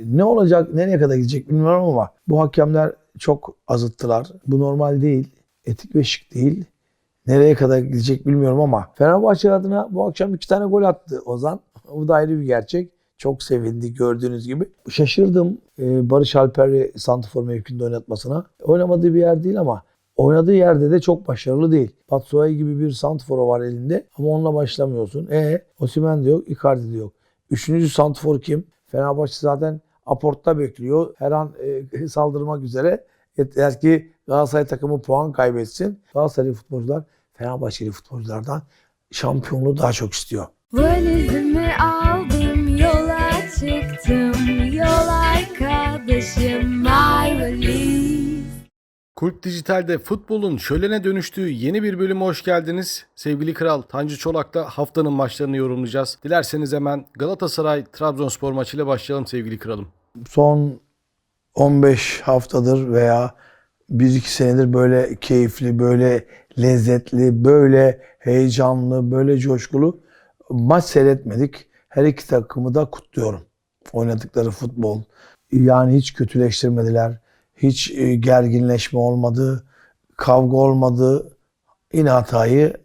Ne olacak, nereye kadar gidecek bilmiyorum ama bu hakemler çok azıttılar. Bu normal değil, etik ve şık değil. Nereye kadar gidecek bilmiyorum ama Fenerbahçe adına bu akşam 2 tane gol attı Ozan. Bu da ayrı bir gerçek. Çok sevindi gördüğünüz gibi. Şaşırdım Barış Alper'i santrafor mevkinde oynatmasına. Oynamadığı bir yer değil ama oynadığı yerde de çok başarılı değil. Batshuayi gibi bir santrfor var elinde ama onunla başlamıyorsun. Osimhen de yok, Icardi de yok. Üçüncü santrfor kim? Fenerbahçe zaten aportta bekliyor. Her an saldırmak üzere. Yeter ki Galatasaray takımı puan kaybetsin. Galatasaraylı futbolcular Fenerbahçeli futbolculardan şampiyonluğu daha çok istiyor. Valizimi aldım, yola çıktım. Yol arkadaşım my valiz. Kulüp Dijital'de futbolun şölene dönüştüğü yeni bir bölüme hoş geldiniz. Sevgili Kral Tanju Çolak'ta haftanın maçlarını yorumlayacağız. Dilerseniz hemen Galatasaray-Trabzonspor maçıyla başlayalım sevgili kralım. Son 15 haftadır veya 1-2 senedir böyle keyifli, böyle lezzetli, böyle heyecanlı, böyle coşkulu maç seyretmedik. Her iki takımı da kutluyorum. Oynadıkları futbol. Yani hiç kötüleştirmediler. Hiç gerginleşme olmadı. Kavga olmadı. Yine hatayı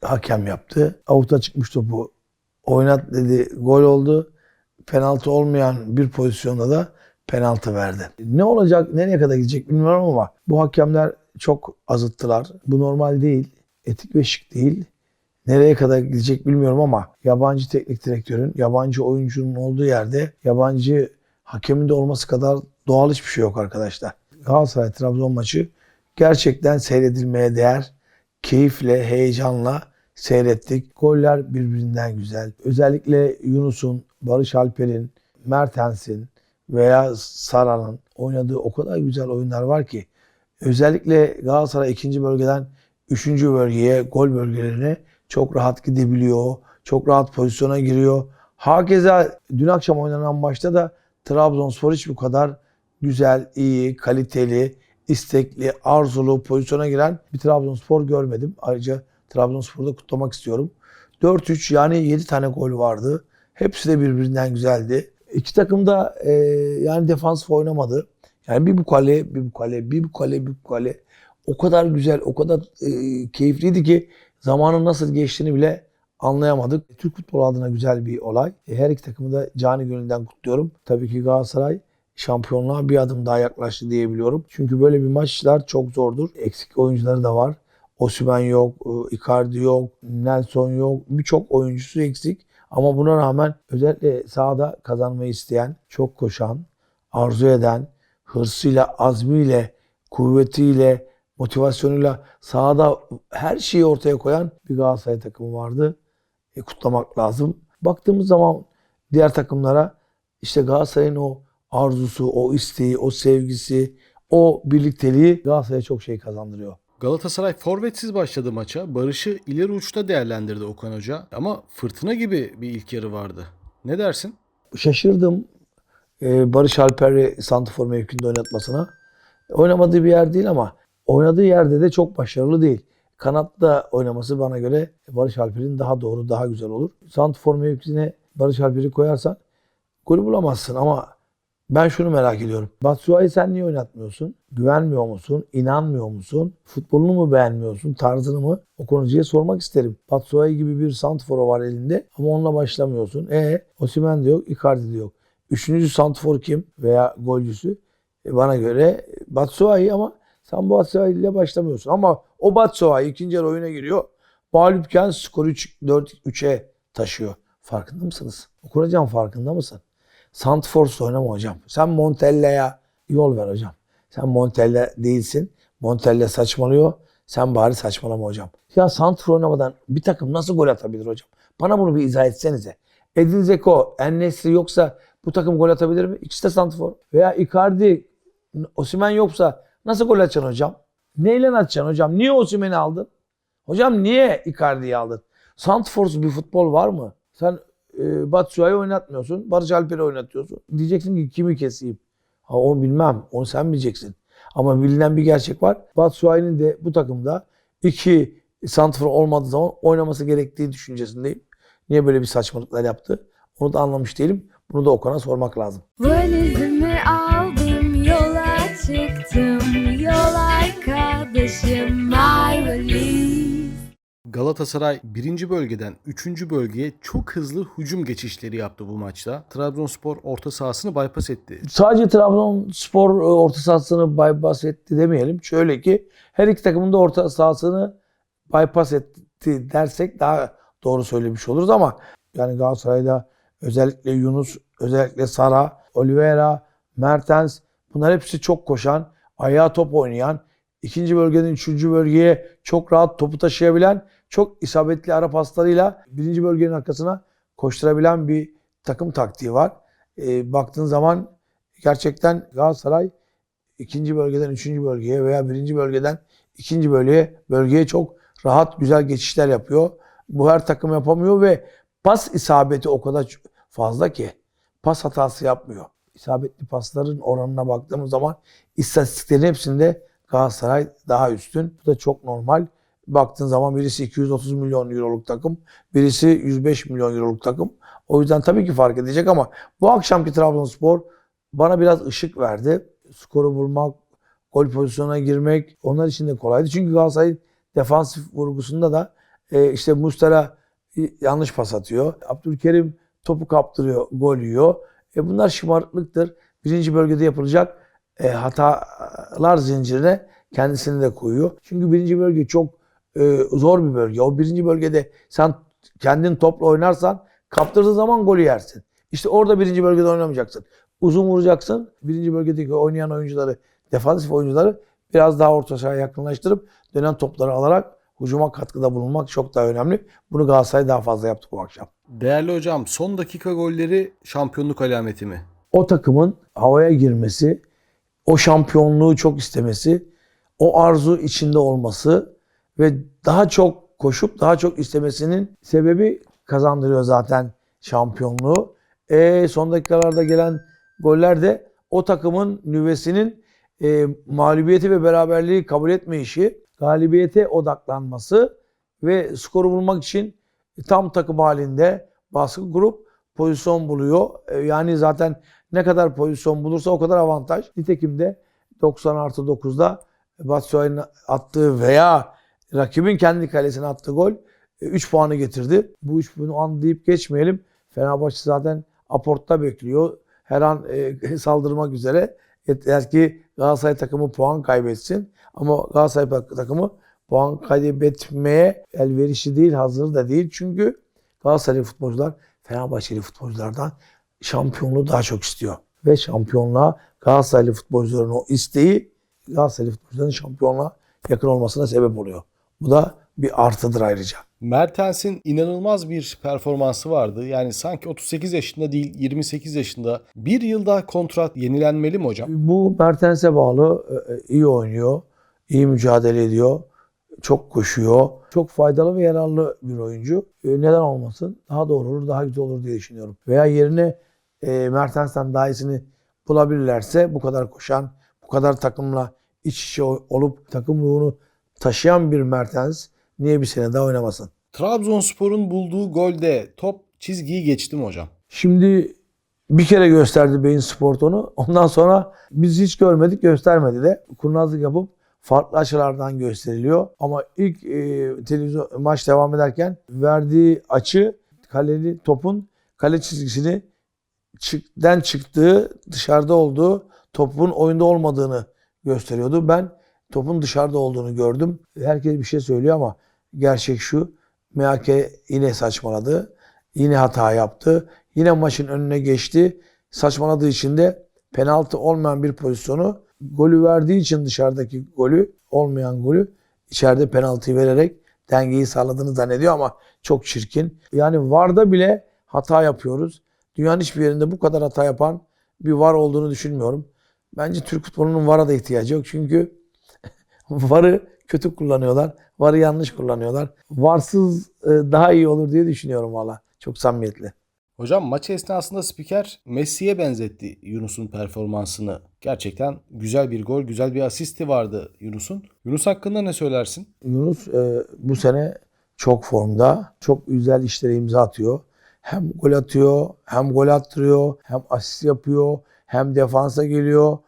hakem yaptı. Avuta çıkmış topu oynat dedi. Gol oldu. Penaltı olmayan bir pozisyonda da penaltı verdi. Ne olacak, nereye kadar gidecek bilmiyorum ama bu hakemler çok azıttılar. Bu normal değil, etik ve şık değil. Nereye kadar gidecek bilmiyorum ama yabancı teknik direktörün, yabancı oyuncunun olduğu yerde yabancı hakemin de olması kadar doğal hiçbir şey yok arkadaşlar. Galatasaray-Trabzon maçı gerçekten seyredilmeye değer. Keyifle, heyecanla seyrettik. Goller birbirinden güzel. Özellikle Yunus'un, Barış Alper'in, Mertens'in veya Sara'nın oynadığı o kadar güzel oyunlar var ki özellikle Galatasaray ikinci bölgeden üçüncü bölgeye, gol bölgelerine çok rahat gidebiliyor. Çok rahat pozisyona giriyor. Hakeza dün akşam oynanan maçta da Trabzonspor hiç bu kadar güzel, iyi, kaliteli, istekli, arzulu pozisyona giren bir Trabzonspor görmedim. Ayrıca Trabzonspor'u da kutlamak istiyorum. 4-3 yani 7 tane gol vardı. Hepsi de birbirinden güzeldi. İki takım da yani defansif oynamadı. Yani bir bu kale, bir bu kale, bir bu kale, bir bu kale. O kadar güzel, o kadar keyifliydi ki zamanın nasıl geçtiğini bile anlayamadık. Türk futbolu adına güzel bir olay. Her iki takımı da canı gönülden kutluyorum. Tabii ki Galatasaray şampiyonluğa bir adım daha yaklaştı diyebiliyorum. Çünkü böyle bir maçlar çok zordur. Eksik oyuncuları da var. Osimhen yok, Icardi yok, Nelson yok. Birçok oyuncusu eksik. Ama buna rağmen özellikle sahada kazanmayı isteyen, çok koşan, arzu eden, hırsıyla, azmiyle, kuvvetiyle, motivasyonuyla sahada her şeyi ortaya koyan bir Galatasaray takımı vardı. Kutlamak lazım. Baktığımız zaman diğer takımlara işte Galatasaray'ın o arzusu, o isteği, o sevgisi, o birlikteliği Galatasaray'a çok şey kazandırıyor. Galatasaray forvetsiz başladı maça. Barış'ı ileri uçta değerlendirdi Okan Hoca. Ama fırtına gibi bir ilk yarı vardı. Ne dersin? Şaşırdım Barış Alper'i santrafor mevkinde oynatmasına. Oynamadığı bir yer değil ama oynadığı yerde de çok başarılı değil. Kanatta oynaması bana göre Barış Alper'in daha doğru, daha güzel olur. Santrafor mevkisine Barış Alper'i koyarsan golü bulamazsın ama ben şunu merak ediyorum. Batshuayi sen niye oynatmıyorsun? Güvenmiyor musun? İnanmıyor musun? Futbolunu mu beğenmiyorsun? Tarzını mı? O konucuya sormak isterim. Batshuayi gibi bir santrfor var elinde ama onunla başlamıyorsun. Osimhen de yok, Icardi de yok. Üçüncü santrfor kim? Veya golcüsü? Bana göre Batshuayi ama sen Batshuayi ile başlamıyorsun. Ama o Batshuayi ikinci yarı oyuna giriyor. Mağlupken skoru 4-3'e taşıyor. Farkında mısınız? Okunacağım farkında mısın? Santforce oynama hocam. Sen Montella'ya yol ver hocam. Sen Montella değilsin. Montella saçmalıyor. Sen bari saçmalama hocam. Ya Santfor oynamadan bir takım nasıl gol atabilir hocam? Bana bunu bir izah etsenize. Edin Dzeko, En-Nesyri yoksa bu takım gol atabilir mi? İkisi de Santfor. Veya Icardi, Osimhen yoksa nasıl gol atacaksın hocam? Neyle atacaksın hocam? Niye Osimhen'i aldın? Hocam niye Icardi'yi aldın? Santfor'suz bir futbol var mı? Sen Batshuayi oynatmıyorsun. Barış Alper'i oynatıyorsun. Diyeceksin ki kimi keseyim? Ha, onu bilmem. Onu sen bileceksin. Ama bilinen bir gerçek var. Batshuayi'nin de bu takımda iki santrfor olmadığı zaman oynaması gerektiği düşüncesindeyim. Niye böyle bir saçmalıklar yaptı? Onu da anlamış değilim. Bunu da Okan'a sormak lazım. Valizimi aldım, yola çıktım. Yol arkadaşım my valiz. Galatasaray 1. bölgeden 3. bölgeye çok hızlı hücum geçişleri yaptı bu maçta. Trabzonspor orta sahasını bypass etti. Sadece Trabzonspor orta sahasını bypass etti demeyelim. Şöyle ki her iki takımın da orta sahasını bypass etti dersek daha doğru söylemiş oluruz ama yani Galatasaray'da özellikle Yunus, özellikle Sara, Oliveira, Mertens bunlar hepsi çok koşan, ayağa top oynayan, ikinci bölgeden üçüncü bölgeye çok rahat topu taşıyabilen, çok isabetli ara paslarıyla birinci bölgenin arkasına koşturabilen bir takım taktiği var. Baktığın zaman gerçekten Galatasaray ikinci bölgeden üçüncü bölgeye veya birinci bölgeden ikinci bölgeye çok rahat güzel geçişler yapıyor. Bu her takım yapamıyor ve pas isabeti o kadar fazla ki pas hatası yapmıyor. İsabetli pasların oranına baktığımız zaman istatistiklerin hepsinde Galatasaray daha üstün. Bu da çok normal. Baktığın zaman birisi 230 milyon euroluk takım, birisi 105 milyon euroluk takım. O yüzden tabii ki fark edecek ama bu akşamki Trabzonspor bana biraz ışık verdi. Skoru bulmak, gol pozisyonuna girmek onlar için de kolaydı. Çünkü Galatasaray'ın defansif vurgusunda da işte Muslera yanlış pas atıyor. Abdülkerim topu kaptırıyor, gol yiyor. Bunlar şımarıklıktır. Birinci bölgede yapılacak hatalar zincirine kendisini de koyuyor. Çünkü birinci bölge çok zor bir bölge. O birinci bölgede sen kendin topla oynarsan kaptırdığın zaman golü yersin. İşte orada birinci bölgede oynamayacaksın. Uzun vuracaksın. Birinci bölgedeki oynayan oyuncuları, defansif oyuncuları biraz daha orta sahaya yakınlaştırıp dönen topları alarak hücuma katkıda bulunmak çok daha önemli. Bunu Galatasaray daha fazla yaptı bu akşam. Değerli hocam, son dakika golleri şampiyonluk alameti mi? O takımın havaya girmesi, o şampiyonluğu çok istemesi, o arzu içinde olması ve daha çok koşup daha çok istemesinin sebebi kazandırıyor zaten şampiyonluğu. Son dakikalarda gelen goller de o takımın nüvesinin mağlubiyeti ve beraberliği kabul etmeyişi, galibiyete odaklanması ve skoru bulmak için tam takım halinde baskı kurup pozisyon buluyor. Yani zaten ne kadar pozisyon bulursa o kadar avantaj. Nitekim de 90+9'da Batshuayi'nin attığı veya rakibin kendi kalesine attığı gol 3 puanı getirdi. Bu 3 puanı deyip geçmeyelim. Fenerbahçe zaten aportta bekliyor. Her an saldırmak üzere. Yeter ki Galatasaray takımı puan kaybetsin. Ama Galatasaray takımı puan kaybetmeye elverişli değil, hazır da değil. Çünkü Galatasaraylı futbolcular Fenerbahçeli futbolculardan şampiyonluğu daha çok istiyor. Ve şampiyonluğa Galatasaraylı futbolcuların o isteği Galatasaraylı futbolcuların şampiyonluğa yakın olmasına sebep oluyor. Bu da bir artıdır ayrıca. Mertens'in inanılmaz bir performansı vardı. Yani sanki 38 yaşında değil 28 yaşında. Bir yıl daha kontrat yenilenmeli mi hocam? Bu Mertens'e bağlı. İyi oynuyor, iyi mücadele ediyor, çok koşuyor. Çok faydalı ve yararlı bir oyuncu. Neden olmasın? Daha doğru olur, daha güzel olur diye düşünüyorum. Veya yerine Mertens'ten daha iyisini bulabilirlerse bu kadar koşan, bu kadar takımla iç içe olup takım ruhunu taşıyan bir Mertens niye bir sene daha oynamasın? Trabzonspor'un bulduğu golde top çizgiyi geçti mi hocam? Şimdi bir kere gösterdi Beyinspor onu. Ondan sonra biz hiç görmedik, göstermedi de. Kurnazlık yapıp farklı açılardan gösteriliyor. Ama ilk televizyon maç devam ederken verdiği açı topun kale çizgisini çıktığı, dışarıda olduğu, topun oyunda olmadığını gösteriyordu. Ben topun dışarıda olduğunu gördüm. Herkes bir şey söylüyor ama gerçek şu. MHK yine saçmaladı. Yine hata yaptı. Yine maçın önüne geçti. Saçmaladığı için de penaltı olmayan bir pozisyonu golü verdiği için dışarıdaki olmayan golü içeride penaltıyı vererek dengeyi sağladığını zannediyor ama çok çirkin. Yani VAR'da bile hata yapıyoruz. Dünyanın hiçbir yerinde bu kadar hata yapan bir VAR olduğunu düşünmüyorum. Bence Türk futbolunun VAR'a da ihtiyacı yok. Çünkü VAR'ı kötü kullanıyorlar. VAR'ı yanlış kullanıyorlar. VAR'sız daha iyi olur diye düşünüyorum valla. Çok samimiyetle. Hocam maç esnasında spiker Messi'ye benzetti Yunus'un performansını. Gerçekten güzel bir gol, güzel bir asisti vardı Yunus'un. Yunus hakkında ne söylersin? Yunus bu sene çok formda. Çok güzel işlere imza atıyor. hem gol atıyor, hem gol attırıyor, hem asist yapıyor, hem defansa geliyor,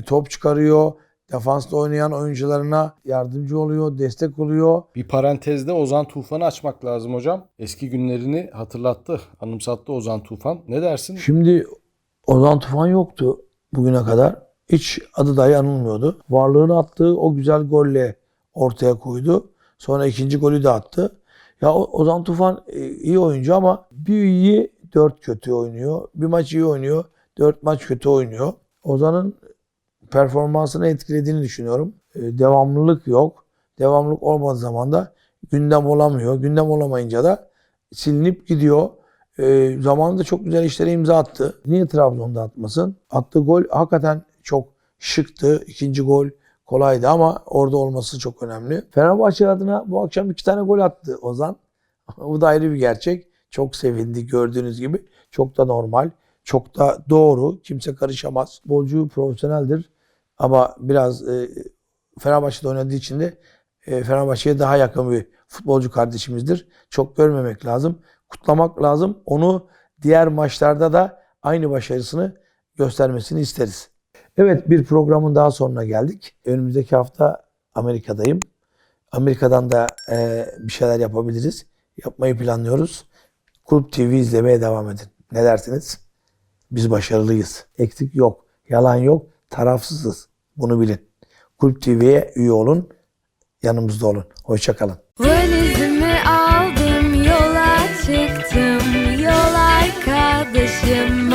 top çıkarıyor. Defansta oynayan oyuncularına yardımcı oluyor, destek oluyor. Bir parantezde Ozan Tufan'ı açmak lazım hocam. Eski günlerini hatırlattı, anımsattı Ozan Tufan. Ne dersin? Şimdi Ozan Tufan yoktu bugüne kadar. Hiç adı dahi anılmıyordu. Varlığını attığı o güzel golle ortaya koydu. Sonra ikinci golü de attı. Ya Ozan Tufan iyi oyuncu ama bir iyi 4 kötü oynuyor. Bir maç iyi oynuyor, 4 maç kötü oynuyor. Ozan'ın performansını etkilediğini düşünüyorum. Devamlılık yok. Devamlılık olmadığı zaman da gündem olamıyor. Gündem olamayınca da silinip gidiyor. Zamanında çok güzel işlere imza attı. Niye Trabzon'da atmasın? Attığı gol hakikaten çok şıktı. İkinci gol kolaydı ama orada olması çok önemli. Fenerbahçe adına bu akşam 2 tane gol attı Ozan. Bu da ayrı bir gerçek. Çok sevindi gördüğünüz gibi. Çok da normal. Çok da doğru. Kimse karışamaz. Futbolcu profesyoneldir. Ama biraz Fenerbahçe'de oynadığı için de Fenerbahçe'ye daha yakın bir futbolcu kardeşimizdir. Çok görmemek lazım. Kutlamak lazım. Onu diğer maçlarda da aynı başarısını göstermesini isteriz. Evet, bir programın daha sonuna geldik. Önümüzdeki hafta Amerika'dayım. Amerika'dan da bir şeyler yapabiliriz. Yapmayı planlıyoruz. Kulüp TV izlemeye devam edin. Ne dersiniz? Biz başarılıyız. Eksik yok. Yalan yok. Tarafsızız. Bunu bilin. Kulüp TV'ye üye olun. Yanımızda olun. Hoşça kalın. Valizimi aldım yola çıktım yol arkadaşım